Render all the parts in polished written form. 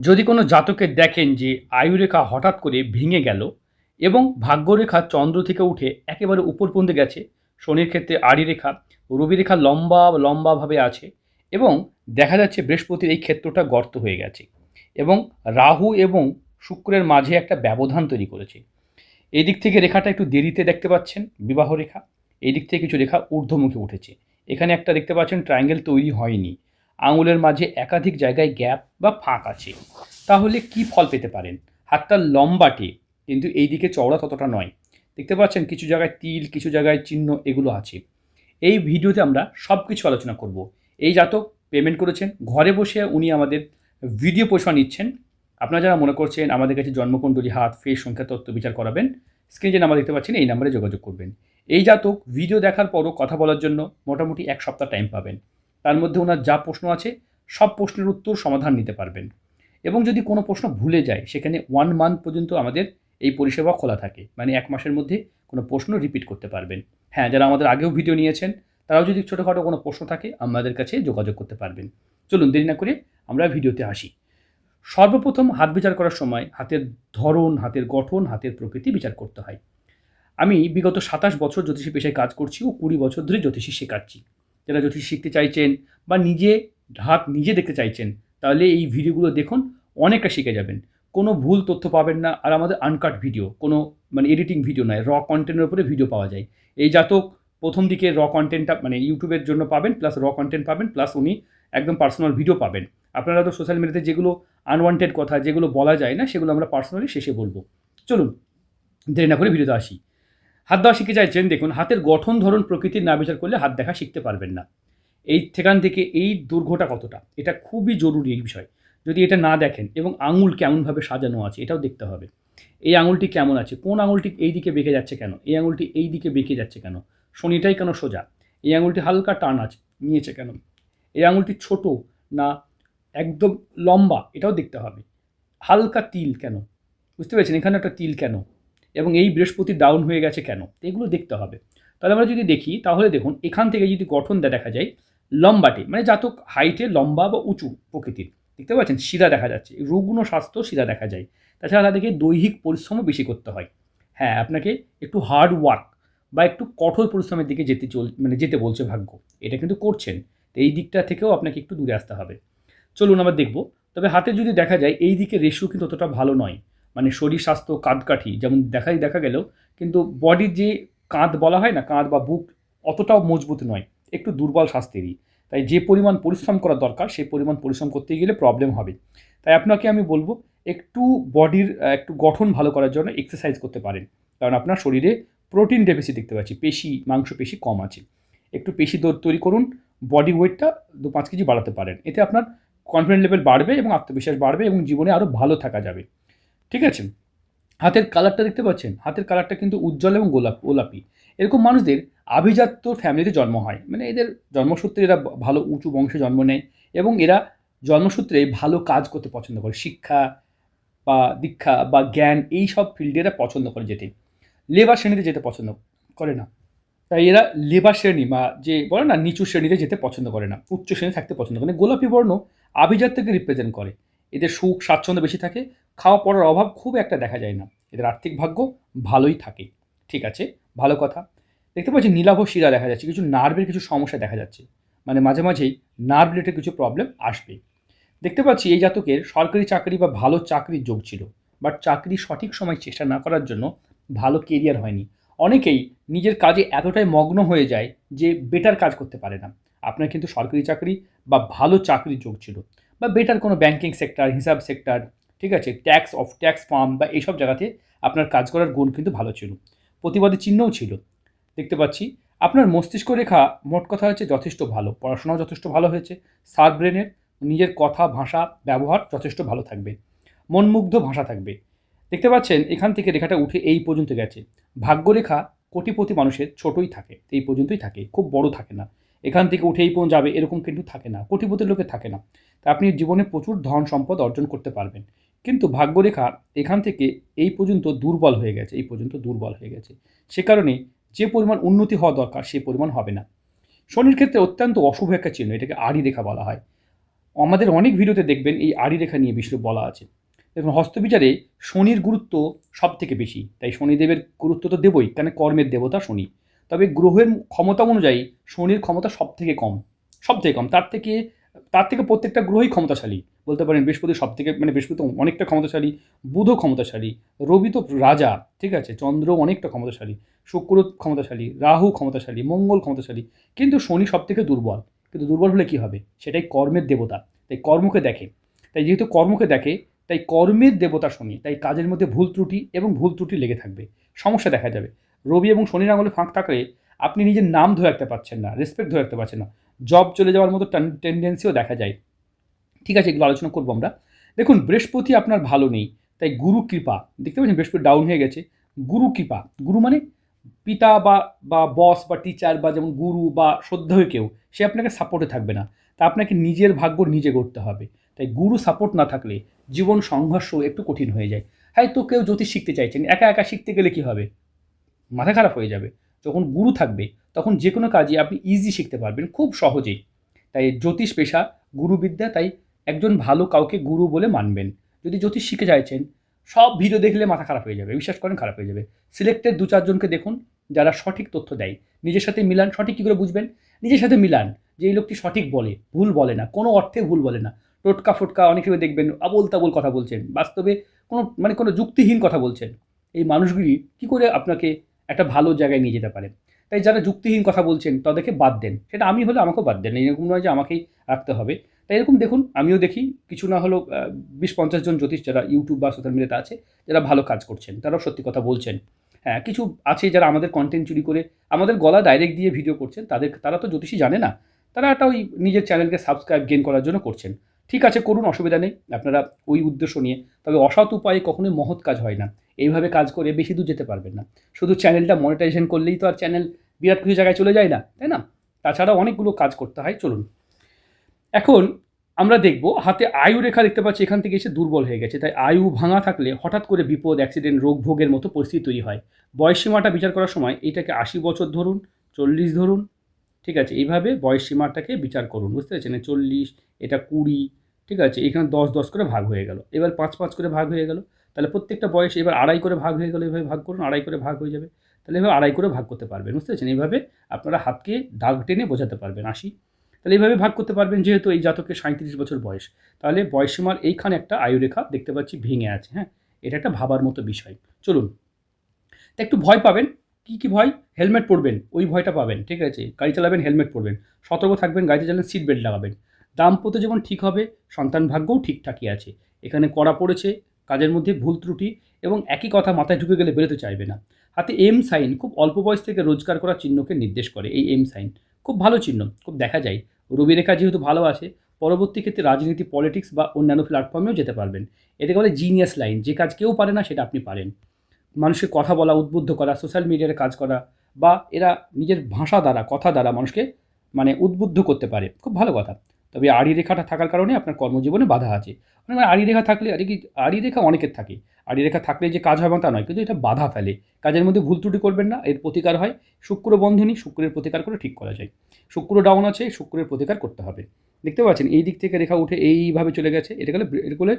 যদি কোনো জাতকে দেখেন যে আয়ুরেখা হঠাৎ করে ভেঙে গেল এবং ভাগ্যরেখা চন্দ্র থেকে উঠে একেবারে উপর পর্যন্ত গেছে, শনির ক্ষেত্রে আড়ি রেখা, রবি রেখা লম্বা লম্বাভাবে আছে এবং দেখা যাচ্ছে বৃহস্পতির এই ক্ষেত্রটা গর্ত হয়ে গেছে এবং রাহু এবং শুক্রের মাঝে একটা ব্যবধান তৈরি করেছে। এই দিক থেকে রেখাটা একটু দেরিতে দেখতে পাচ্ছেন, বিবাহ রেখা। এই দিক থেকে কিছু রেখা ঊর্ধ্বমুখী উঠেছে। এখানে একটা দেখতে পাচ্ছেন ট্রায়াঙ্গেল তৈরি হয়নি। আঙুলের মাঝে একাধিক জায়গায় গ্যাপ বা ফাঁক আছে। তাহলে কি ফল পেতে পারেন? হাতটা লম্বাটে কিন্তু এই দিকে চওড়া ততটা নয়। দেখতে পাচ্ছেন কিছু জায়গায় তিল, কিছু জায়গায় চিহ্ন এগুলো আছে। এই ভিডিওতে আমরা সব কিছু আলোচনা করব। এই জাতক পেমেন্ট করেছেন, ঘরে বসে উনি আমাদের ভিডিও পরিষেবা নিচ্ছেন। আপনারা যারা মনে করছেন আমাদের কাছে জন্মকুণ্ডলী, হাত, ফেস সংখ্যা তত্ত্ব বিচার করাবেন, স্ক্রিনে যে নাম্বার দেখতে পাচ্ছেন এই নাম্বারে যোগাযোগ করবেন। এই জাতক ভিডিও দেখার পরও কথা বলার জন্য মোটামুটি ১ সপ্তাহ টাইম পাবেন। তার মধ্যে ওনার যা প্রশ্ন আছে সব প্রশ্নের উত্তর সমাধান নিতে পারবেন এবং যদি কোনো প্রশ্ন ভুলে যায় সেখানে 1 মান্থ পর্যন্ত আমাদের এই পরিষেবা খোলা থাকে। মানে ১ মাসের মধ্যে কোনো প্রশ্ন রিপিট করতে পারবেন। হ্যাঁ, যারা আমাদের আগেও ভিডিও নিয়েছেন তারাও যদি ছোটোখাটো কোনো প্রশ্ন থাকে আমাদের কাছে যোগাযোগ করতে পারবেন। চলুন দেরি না করে আমরা ভিডিওতে আসি। সর্বপ্রথম হাত বিচার করার সময় হাতের ধরন, হাতের গঠন, হাতের প্রকৃতি বিচার করতে হয়। আমি বিগত ২৭ বছর জ্যোতিষী পেশায় কাজ করছি ও ২০ বছর ধরে জ্যোতিষী শেখাচ্ছি। যারা জ্যোতিষী শিখতে চাইছেন বা নিজে হাত নিজে দেখতে চাইছেন, তাহলে এই ভিডিওগুলো দেখুন, অনেকটা শিখে যাবেন। কোনো ভুল তথ্য পাবেন না। আর আমাদের আনকাট ভিডিও, কোনো মানে এডিটিং ভিডিও নয়, কনটেন্টের উপরে ভিডিও পাওয়া যায়। এই জাতক প্রথম দিকে কনটেন্টটা মানে ইউটিউবের জন্য পাবেন, প্লাস কনটেন্ট পাবেন, প্লাস উনি একদম পার্সোনাল ভিডিও পাবেন। আপনারা তো সোশ্যাল মিডিয়াতে যেগুলো আনওয়ান্টেড কথা, যেগুলো বলা যায় না, সেগুলো আমরা পার্সোনালি শেষে বলব। চলুন দেরি না করে ভিডিওতে আসি। হাত দেওয়া শিখে চাইছেন, দেখুন হাতের গঠন, ধরন, প্রকৃতির না বিচার করলে হাত দেখা শিখতে পারবেন না। সেখান থেকে এই দৈর্ঘ্যটা কতটা, এটা খুবই জরুরি এই বিষয়। যদি এটা না দেখেন এবং আঙুল কেমনভাবে সাজানো আছে এটাও দেখতে হবে। এই আঙুলটি কেমন আছে, কোন আঙুলটি এই দিকে বেঁকে যাচ্ছে কেন, এই আঙুলটি এই দিকে বেঁকে যাচ্ছে কেন, শনিটাই কেন সোজা, এই আঙুলটি হালকা টান আছে নিয়েছে কেন, এই আঙুলটি ছোট না একদম লম্বা এটাও দেখতে হবে। হালকা তিল কেন, বুঝতে পেরেছেন, এখানে একটা তিল কেন, এবং এই বৃহস্পতি ডাউন হয়ে গেছে কেন, এগুলো দেখতে হবে। তাহলে আমরা যদি দেখি তাহলে দেখুন এখান থেকে যদি গঠনটা দেখা যায় লম্বাটে, মানে জাতক হাইটে লম্বা বা উঁচু প্রকৃতির, দেখতে পাচ্ছেন শিরা দেখা যাচ্ছে, রুগ্ন স্বাস্থ্য শিরা দেখা যায়। তাছাড়া তাদেরকে দৈহিক পরিশ্রমও বেশি করতে হয়। হ্যাঁ, আপনাকে একটু হার্ড ওয়ার্ক বা একটু কঠোর পরিশ্রমের দিকে যেতে বলছে ভাগ্য। এটা কিন্তু করছেন। তো এই দিকটা থেকেও আপনাকে একটু দূরে আসতে হবে। চলুন আমরা দেখব। তবে হাতে যদি দেখা যায় এই দিকে রেশিও কিন্তু অতটা ভালো নয়। মানে শরীর স্বাস্থ্য কাঁধকাঠি যেমন দেখা গেলেও কিন্তু বডির যে কাঁধ বলা হয় না, কাঁধ বা বুক অতটাও মজবুত নয়, একটু দুর্বল স্বাস্থ্যেরই। তাই যে পরিমাণ পরিশ্রম করা দরকার সেই পরিমাণ পরিশ্রম করতে গেলে প্রবলেম হবে। তাই আপনাকে আমি বলবো একটু বডির একটু গঠন ভালো করার জন্য এক্সারসাইজ করতে পারেন। কারণ আপনার শরীরে প্রোটিন ডেফিসিট দেখতে পাচ্ছি, মাংসপেশি কম আছে। একটু পেশি তৈরি করুন, বডি ওয়েটটা ২-৫ কেজি বাড়াতে পারেন। এতে আপনার কনফিডেন্স লেভেল বাড়বে এবং আত্মবিশ্বাস বাড়বে এবং জীবনে আরও ভালো থাকা যাবে। ঠিক আছে? হাতের কালারটা দেখতে পাচ্ছেন? হাতের কালারটা কিন্তু উজ্জ্বল এবং গোলাপি। এরকম মানুষদের আভিজাত্য ফ্যামিলিতে জন্ম হয়। মানে এদের জন্মসূত্রে এরা ভালো উঁচু বংশে জন্ম নেয় এবং এরা জন্মসূত্রে ভালো কাজ করতে পছন্দ করে। শিক্ষা বা দীক্ষা বা জ্ঞান এইসব ফিল্ডে এরা পছন্দ করে যেতে। লেবার শ্রেণীতে যেতে পছন্দ করে না। তাই এরা লেবার শ্রেণী বা যে বলে না নিচু শ্রেণীতে যেতে পছন্দ করে না, উচ্চ শ্রেণী থাকতে পছন্দ করে। গোলাপি বর্ণ আভিজাত্যকে রিপ্রেজেন্ট করে। এদের সুখ স্বাচ্ছন্দ্য বেশি থাকে, খাওয়া পড়ার অভাব খুব একটা দেখা যায় না, এদের আর্থিক ভাগ্য ভালোই থাকে। ঠিক আছে, ভালো কথা। দেখতে পাচ্ছি নীলাভ শিরা দেখা যাচ্ছে, কিছু নার্ভের কিছু সমস্যা দেখা যাচ্ছে, মানে মাঝে মাঝেই নার্ভ রিলেটেড কিছু প্রবলেম আসবে। দেখতে পাচ্ছি এই জাতকের সরকারি চাকরি বা ভালো চাকরির যোগ ছিল, বাট চাকরি সঠিক সময় চেষ্টা না করার জন্য ভালো কেরিয়ার হয়নি। অনেকেই নিজের কাজে এতটাই মগ্ন হয়ে যায় যে বেটার কাজ করতে পারে না। আপনার কিন্তু সরকারি চাকরি বা ভালো চাকরির যোগ ছিল, বা বেটার কোনো ব্যাংকিং সেক্টর, হিসাব সেক্টর, ঠিক আছে, ট্যাক্স ফার্ম বা এইসব জায়গাতে আপনার কাজ করার গুণ কিন্তু ভালো ছিল, প্রতিবাদী চিহ্নও ছিল। দেখতে পাচ্ছি আপনার মস্তিষ্ক রেখা মোট কথা হচ্ছে যথেষ্ট ভালো, পড়াশোনাও যথেষ্ট ভালো হয়েছে, সার ব্রেনের, নিজের কথা ভাষা ব্যবহার যথেষ্ট ভালো থাকবে, মনমুগ্ধ ভাষা থাকবে। দেখতে পাচ্ছেন এখান থেকে রেখাটা উঠে এই পর্যন্ত গেছে। ভাগ্যরেখা কোটিপতি মানুষের ছোটই থাকে, এই পর্যন্তই থাকে, খুব বড় থাকে না। এখান থেকে উঠে এই পর্যন্ত যাবে এরকম কিন্তু থাকে না, কোটিপতির লোকের থাকে না। তা আপনি জীবনে প্রচুর ধন সম্পদ অর্জন করতে পারবেন, কিন্তু ভাগ্যরেখা এখান থেকে এই পর্যন্ত দুর্বল হয়ে গেছে, এই পর্যন্ত দুর্বল হয়ে গেছে। সে কারণে যে পরিমাণ উন্নতি হওয়া দরকার সেই পরিমাণ হবে না। শনির ক্ষেত্রে অত্যন্ত অশুভ একটা চিহ্ন, এটাকে আড়ি রেখা বলা হয়। আমাদের অনেক ভিডিওতে দেখবেন এই আড়ি রেখা নিয়ে বিষ্ণু বলা আছে। দেখুন হস্তবিচারে শনির গুরুত্ব সব থেকে বেশি, তাই শনিদেবের গুরুত্ব তো দেবই, কেন কর্মের দেবতা শনি। তবে গ্রহের ক্ষমতা অনুযায়ী শনির ক্ষমতা সব থেকে কম, সব থেকে কম। তার থেকে প্রত্যেকটা গ্রহই ক্ষমতাশালী বলতে পারেন। বৃহস্পতি সব থেকে, মানে বৃহস্পতি অনেকটা ক্ষমতাশালী, বুধও ক্ষমতাশালী, রবি তো রাজা, ঠিক আছে, চন্দ্র অনেকটা ক্ষমতাশালী, শুক্র ক্ষমতাশালী, রাহু ক্ষমতাশালী, মঙ্গল ক্ষমতাশালী, কিন্তু শনি সব থেকে দুর্বল। কিন্তু দুর্বল হলে কী হবে, সেটাই কর্মের দেবতা, তাই কর্মকে দেখে। তাই যেহেতু কর্মকে দেখে, তাই কর্মের দেবতা শনি, তাই কাজের মধ্যে ভুল ত্রুটি এবং ভুল ত্রুটি লেগে থাকবে, সমস্যা দেখা যাবে। রবি এবং শনির আঙুলে ফাঁক থাকলে আপনি নিজের নাম ধরে রাখতে পারছেন না, রেসপেক্ট ধরে রাখতে পারছেন না, জব চলে যাওয়ার মতো টেন্ডেন্সিও দেখা যায়। ঠিক আছে, এগুলো আলোচনা করবো আমরা। দেখুন বৃহস্পতি আপনার ভালো নেই, তাই গুরু কৃপা, দেখতে পাচ্ছেন বৃহস্পতি ডাউন হয়ে গেছে। গুরু কৃপা, গুরু মানে পিতা বা বা বস বা টিচার বা যেমন গুরু বা শ্রদ্ধেয় কেউ, সে আপনাকে সাপোর্টে থাকবে না। তা আপনাকে নিজের ভাগ্য নিজে গড়তে হবে। তাই গুরু সাপোর্ট না থাকলে জীবন সংঘর্ষ একটু কঠিন হয়ে যায়। হয়তো কেউ জ্যোতিষ শিখতে চাইছেন, একা একা শিখতে গেলে কী হবে, মাথা খারাপ হয়ে যাবে। যখন গুরু থাকবে তখন যে কোনো কাজই আপনি ইজি শিখতে পারবেন খুব সহজেই। তাই জ্যোতিষ পেশা, গুরুবিদ্যা, তাই একজন ভালো কাউকে গুরু বলে মানবেন। যদি জ্যোতিষ শিখে চাইছেন, সব ভিডিও দেখলে মাথা খারাপ হয়ে যাবে, বিশ্বাস করেন খারাপ হয়ে যাবে। সিলেক্টেড 2-4 জনকে দেখুন যারা সঠিক তথ্য দেয়, নিজের সাথে মিলান। সঠিক কী করে বুঝবেন, নিজের সাথে মিলান যে এই লোকটি সঠিক বলে, ভুল বলে না, কোনো অর্থে ভুল বলে না। টোটকা ফোটকা অনেক সময় দেখবেন আবোল তাবোল কথা বলছেন, বাস্তবে কোনো যুক্তিহীন কথা বলছেন। এই মানুষগুলি কী করে আপনাকে একটা ভালো জায়গায় নিয়ে যেতে পারে। তাই যারা যুক্তিহীন কথা বলছেন তাদেরকে বাদ দেন, সেটা আমি হলে আমাকেও বাদ দেন, এরকম নয় যে আমাকেই রাখতে হবে। তাই এরকম দেখুন, আমিও দেখি কিছু না হলেও 20-50 জন জ্যোতিষ যারা ইউটিউব বা সোশ্যাল মিডিয়াতে আছে, যারা ভালো কাজ করছেন, তারাও সত্যি কথা বলছেন। হ্যাঁ, কিছু আছে যারা আমাদের কন্টেন্ট চুরি করে আমাদের গলা ডাইরেক্ট দিয়ে ভিডিও করছেন, তারা তো জ্যোতিষী জানে না, তারা একটা ওই নিজের চ্যানেলকে সাবস্ক্রাইব গেইন করার জন্য করছেন। ঠিক আছে, করুন, অসুবিধা নেই, আপনারা ওই উদ্দেশ্য নিয়ে। তবে অসৎ উপায়ে কখনোই মহৎ কাজ হয় না। এইভাবে কাজ করে বেশি দূর যেতে পারবেন না। শুধু চ্যানেলটা মনিটাইজেশন করলেই তো আর চ্যানেল বিরাট কিছু জায়গায় চলে যায় না, তাই না? তাছাড়াও অনেকগুলো কাজ করতে হয়। চলুন এখন আমরা দেখব, হাতে আয়ু রেখা দেখতে পাচ্ছি, এখান থেকে এসে দুর্বল হয়ে গেছে। তাই আয়ু ভাঙা থাকলে হঠাৎ করে বিপদ, অ্যাক্সিডেন্ট, রোগ ভোগের মতো পরিস্থিতি তৈরি হয়। বয়সসীমাটা বিচার করার সময় এটাকে 80 বছর ধরুন, 40 ধরুন, ঠিক আছে, এইভাবে বয়সসীমাটাকে বিচার করুন, বুঝতে পেরেছেন? 40, এটা 20, ঠিক আছে, এখানে 10-10 করে ভাগ হয়ে গেল, এবার 5-5 করে ভাগ হয়ে গেল। তাহলে প্রত্যেকটা বয়স এবার 2.5 করে ভাগ হয়ে গেল, এভাবে ভাগ করুন, 2.5 করে ভাগ হয়ে যাবে। তাহলে এভাবে 2.5 করে ভাগ করতে পারবেন, বুঝতে পেরেছেন? এইভাবে আপনারা হাতকে দাগ টেনে বোঝাতে পারবেন 80। তাহলে এইভাবে ভাগ করতে পারবেন, যেহেতু এই জাতকের 37 বছর বয়স। তাহলে বয়সসীমার এইখানে একটা আয়ুরেখা দেখতে পাচ্ছি ভেঙে আছে। হ্যাঁ, এটা একটা ভাবার মতো বিষয়। চলুন, তা একটু ভয় পাবেন। কী ভয়? হেলমেট পরবেন, ওই ভয়টা পাবেন, ঠিক আছে? গাড়ি চালাবেন, হেলমেট পরবেন, সতর্ক থাকবেন, গাড়িতে চালান সিট বেল্ট লাগাবেন। দাম্পত্য জীবন ঠিক হবে, সন্তান ভাগ্যও ঠিকঠাকই আছে। এখানে কড়া পড়েছে, কাজের মধ্যে ভুল ত্রুটি এবং একই কথা মাথায় ঢুকে গেলে বেরোতে চাইবে না। হাতে এম সাইন খুব অল্প বয়স থেকে রোজগার করার চিহ্নকে নির্দেশ করে। এই এম সাইন খুব ভালো চিহ্ন, খুব দেখা যায়। রবি রেখা যেহেতু ভালো আছে, পরবর্তী ক্ষেত্রে রাজনীতি, পলিটিক্স বা অন্যান্য প্ল্যাটফর্মেও যেতে পারবেন। এটাকে বলে জিনিয়াস লাইন, যে কাজ কেউ পারে না সেটা আপনি পারেন। মানুষের কথা বলা, উদ্বুদ্ধ করা, সোশ্যাল মিডিয়ায় কাজ করা, বা এরা নিজের ভাষা দ্বারা, কথা দ্বারা মানুষকে মানে উদ্বুদ্ধ করতে পারে, খুব ভালো কথা। তবে আড়ি রেখাটা থাকার কারণে আপনার কর্মজীবনে বাধা আছে। মানে আড়ি রেখা থাকলে, আড়ি রেখা অনেকের থাকে, আড়ি রেখা থাকলে যে কাজ হয় না তা নয়, কিন্তু এটা বাধা ফেলে। কাজের মধ্যে ভুল ত্রুটি করবেন না, এর প্রতিকার হয় শুক্র বন্ধনী, শুক্রের প্রতিকার করে ঠিক করা যায়। শুক্র ডাউন আছে, শুক্রের প্রতিকার করতে হবে। দেখতে পাচ্ছেন এই দিক থেকে রেখা উঠে এইভাবে চলে গেছে, এটা বলে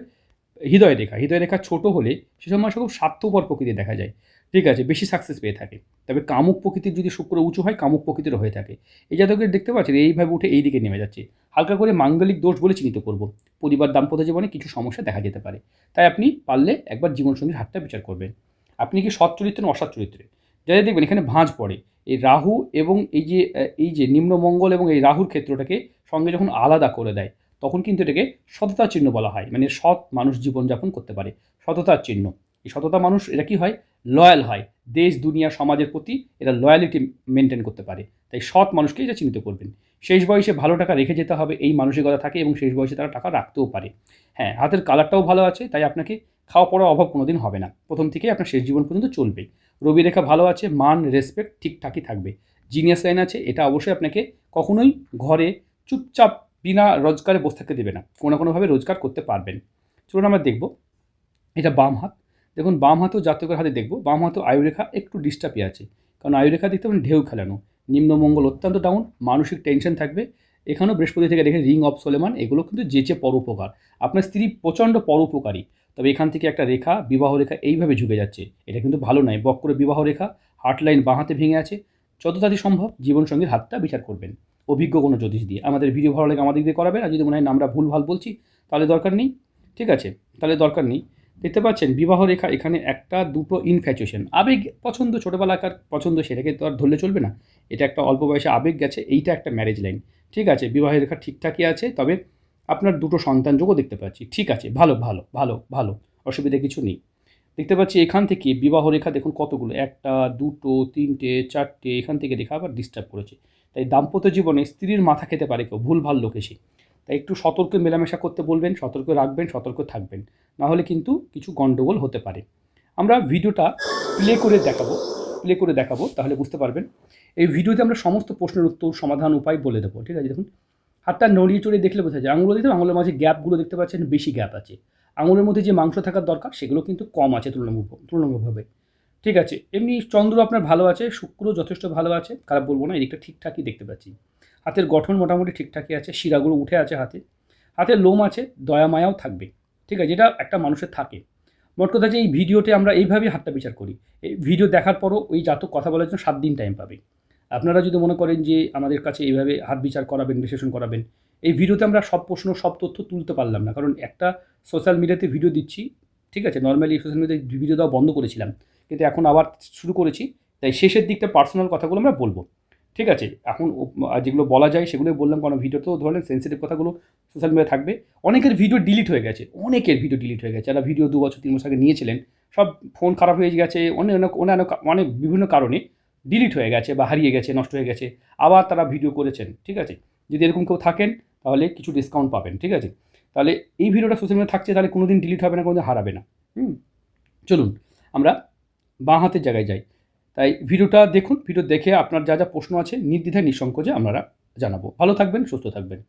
হৃদয় রেখা। হৃদয় রেখা ছোট হলে সে সময় খুব স্বার্থপর প্রকৃতি দেখা যায়, ঠিক আছে, বেশি সাকসেস পেয়ে থাকে। তবে কামুক প্রকৃতির যদি শুক্র উঁচু হয়, কামুক প্রকৃতিরও হয়ে থাকে। এই জাতকের দেখতে পাচ্ছেন এইভাবে উঠে এই দিকে নেমে যাচ্ছে। হালকা করে মাঙ্গলিক দোষ বলে চিহ্নিত করব। পরিবার, দাম্পত্য জীবনে কিছু সমস্যা দেখা যেতে পারে। তাই আপনি পারলে একবার জীবনসঙ্গীর হাতটা বিচার করবেন। আপনি কি সৎ চরিত্রে না অসৎ চরিত্রে? যাদের দেখবেন এখানে ভাঁজ পড়ে, এই রাহু এবং এই যে নিম্নমঙ্গল এবং এই রাহুর ক্ষেত্রটাকে সঙ্গে যখন আলাদা করে দেয়, তখন কিন্তু এটাকে সততার চিহ্ন বলা হয়। মানে সৎ মানুষ জীবনযাপন করতে পারে, সততার চিহ্ন। এই সততা মানুষ এরা কী হয়, লয়াল হয়, দেশ, দুনিয়া, সমাজের প্রতি এরা লয়ালিটি মেনটেন করতে পারে। তাই সৎ মানুষকে এটা চিহ্নিত করবেন। শেষ বয়সে ভালো টাকা রেখে যেতে হবে, এই মানসিকতা থাকে, এবং শেষ বয়সে তারা টাকা রাখতেও পারে। হ্যাঁ, হাতের কালারটাও ভালো আছে, তাই আপনাকে খাওয়া পড়ার অভাব কোনোদিন হবে না, প্রথম থেকেই আপনার শেষ জীবন পর্যন্ত চলবে। রবি রেখা ভালো আছে, মান, রেসপেক্ট ঠিকঠাকই থাকবে। জিনিয়াস লাইন আছে, এটা অবশ্যই আপনাকে কখনোই ঘরে চুপচাপ বিনা রোজগারে বসে থাকতে দেবে না, কোনো না কোনোভাবে রোজগার করতে পারবেন। চলুন আমরা দেখব, এটা বাম হাত। দেখুন বাম হাতেও জাতকের হাতে দেখব, বাম হাতেও আয়ুরেখা একটু ডিস্টার্বই আছে, কারণ আয়ুরেখা দেখতে পাবেন ঢেউ খেলানো। নিম্নমঙ্গল অত্যন্ত ডাউন, মানসিক টেনশন থাকবে, এখানেও বৃহস্পতি থেকে দেখে রিং অফ সোলেমান, এগুলো কিন্তু যেচে পরোপকার। আপনার স্ত্রী প্রচণ্ড পরোপকারী, তবে এখান থেকে একটা রেখা, বিবাহ রেখা এইভাবে ঝুঁকে যাচ্ছে, এটা কিন্তু ভালো নয়। বক্র বিবাহ রেখা, হার্ট লাইন বাঁ হাতে ভেঙে আছে। যত তাড়াতাড়ি সম্ভব জীবনসঙ্গীর হাতটা বিচার করবেন অভিজ্ঞ কোনো জ্যোতিষ দিয়ে। আমাদের ভিডিও ভালো লাগে আমাদের দিয়ে করাবেন, আর যদি মনে হয় না আমরা ভুলভাল বলছি তাহলে দরকার নেই, ঠিক আছে, তাহলে দরকার নেই। দেখতে পাচ্ছেন বিবাহ রেখা, এখানে একটা দুটো ইনফ্যাচুয়েশন, আবেগ পছন্দ, ছোটোবেলাকার পছন্দ, সেটাকে তো আর ধরলে চলবে না। এটা একটা অল্প বয়সে আবেগ গেছে, এইটা একটা ম্যারেজ লাইন, ঠিক আছে। বিবাহের রেখা ঠিকঠাকই আছে, তবে আপনার দুটো সন্তান যোগও দেখতে পাচ্ছি, ঠিক আছে, ভালো ভালো ভালো ভালো, অসুবিধা কিছু নেই। দেখতে পাচ্ছি এখান থেকে বিবাহ রেখা দেখুন কতগুলো, একটা দুটো তিনটে চারটে, এখান থেকে রেখা আবার ডিস্টার্ব করেছে। তাই দাম্পত্য জীবনে স্ত্রীর মাথা খেতে পারে কেউ, ভুলভাল লোক এসে। তাই একটু সতর্ক মেলামেশা করতে বলবেন, সতর্ক রাখবেন, সতর্ক থাকবেন, নাহলে কিন্তু কিছু গণ্ডগোল হতে পারে। আমরা ভিডিওটা প্লে করে দেখাবো, তাহলে বুঝতে পারবেন। এই ভিডিওতে আমরা সমস্ত প্রশ্নের উত্তর, সমাধান, উপায় বলে দেবো, ঠিক আছে। দেখুন হাতটা নড়িয়ে চড়িয়ে দেখলে বোঝা যায়, আঙুলগুলো দেখতে, আঙুলের মাঝে গ্যাপগুলো দেখতে পাচ্ছেন, বেশি গ্যাপ আছে। আঙুলের মধ্যে যে মাংস থাকার দরকার সেগুলো কিন্তু কম আছে তুলনামূলকভাবে, ঠিক আছে। এমনি চন্দ্র আপনার ভালো আছে, শুক্র যথেষ্ট ভালো আছে, খারাপ বলবো না, এদিকটা ঠিকঠাকই দেখতে পাচ্ছি। হাতের গঠন মোটামুটি ঠিকঠাকই আছে, শিরাগুলো উঠে আছে হাতের লোম আছে, দয়া মায়াও থাকবে, ঠিক আছে, যেটা একটা মানুষের থাকে। মোট কথা যে এই ভিডিওতে আমরা এইভাবেই হাতটা বিচার করি। এই ভিডিও দেখার পরও ওই জাতক কথা বলার জন্য 7 দিন টাইম পাবে। আপনারা যদি মনে করেন যে আমাদের কাছে এইভাবে হাত বিচার করাবেন, বিশ্লেষণ করাবেন, এই ভিডিওতে আমরা সব প্রশ্ন, সব তথ্য তুলতে পারলাম না, কারণ একটা সোশ্যাল মিডিয়াতে ভিডিও দিচ্ছি, ঠিক আছে। নর্মালি সোশ্যাল মিডিয়াতে ভিডিও দেওয়া বন্ধ করেছিলাম, কিন্তু এখন আবার শুরু করেছি। তাই শেষের দিকটা পার্সোনাল কথাগুলো আমরা বলবো, ঠিক আছে। এখন যেগুলো বলা যায় সেগুলোই বললাম, কারণ ভিডিওতেও ধরলেন সেন্সিটিভ কথাগুলো সোশ্যাল মিডিয়ায় থাকবে। অনেকের ভিডিও ডিলিট হয়ে গেছে, যারা ভিডিও 2 বছর 3 বছর আগে নিয়েছিলেন, সব ফোন খারাপ হয়ে গেছে, অনেক বিভিন্ন কারণে ডিলিট হয়ে গেছে বা হারিয়ে গেছে, নষ্ট হয়ে গেছে, আবার তারা ভিডিও করেছেন, ঠিক আছে। যদি এরকম কেউ থাকেন তাহলে কিছু ডিসকাউন্ট পাবেন, ঠিক আছে। তাহলে এই ভিডিওটা সোশ্যাল মিডিয়া থাকছে, তাহলে কোনো দিন ডিলিট হবে না, কোনো দিন হারাবে না। চলুন আমরা বাঁ হাতের জায়গায় যাই। তাই ভিডিওটা দেখুন, ভিডিও দেখে আপনার যা যা প্রশ্ন আছে নির্দ্বিধায় নিঃসংকোচে আপনারা জানাবো। ভালো থাকবেন, সুস্থ থাকবেন।